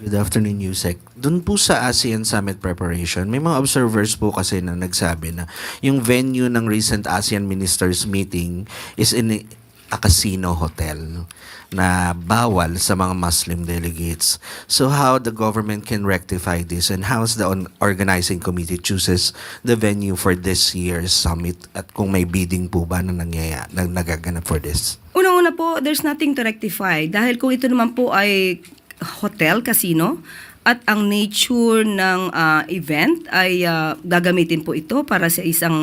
Good afternoon, Yusek. Doon po sa ASEAN Summit preparation, may mga observers po kasi na nagsabi na yung venue ng recent ASEAN Ministers meeting is in a casino hotel na bawal sa mga Muslim delegates. So how the government can rectify this and how the organizing committee chooses the venue for this year's summit at kung may bidding po ba na nagaganap for this? Unang-una po, there's nothing to rectify dahil kung ito naman po ay hotel, casino, at ang nature ng event ay gagamitin po ito para sa isang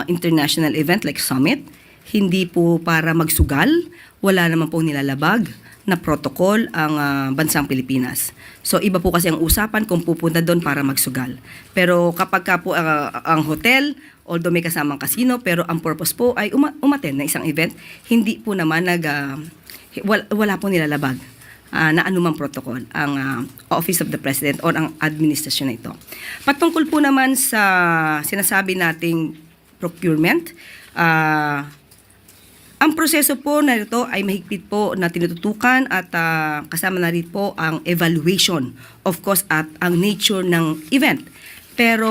international event like summit, hindi po para magsugal, wala naman po nilalabag na protocol ang bansang Pilipinas. So iba po kasi ang usapan kung pupunta doon para magsugal. Pero kapag ka po ang hotel, although may kasamang casino, pero ang purpose po ay umattend na isang event, hindi po naman wala po nilalabag na anumang protocol ang Office of the President or ang administrasyon na ito. Patungkol po naman sa sinasabi nating procurement, ang proseso po na ito ay mahigpit po na tinututukan at kasama na rin po ang evaluation, of course, at ang nature ng event. Pero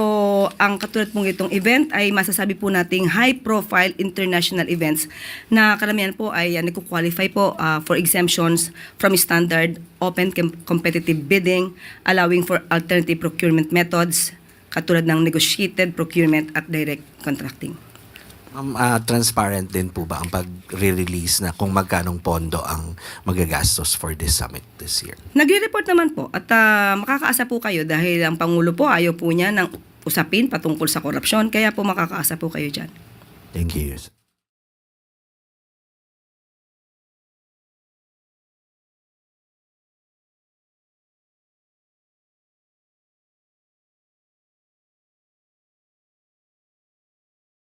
ang katulad pong itong event ay masasabi po nating high-profile international events na karamihan po ay nagko-qualify po for exemptions from standard open competitive bidding, allowing for alternative procurement methods katulad ng negotiated procurement at direct contracting. Transparent din po ba ang pag-release na kung magkanong pondo ang magagastos for this summit this year? Nagre-report naman po at makakaasa po kayo dahil ang Pangulo po ayaw po niya ng usapin patungkol sa korupsyon, kaya po makakaasa po kayo dyan. Thank you.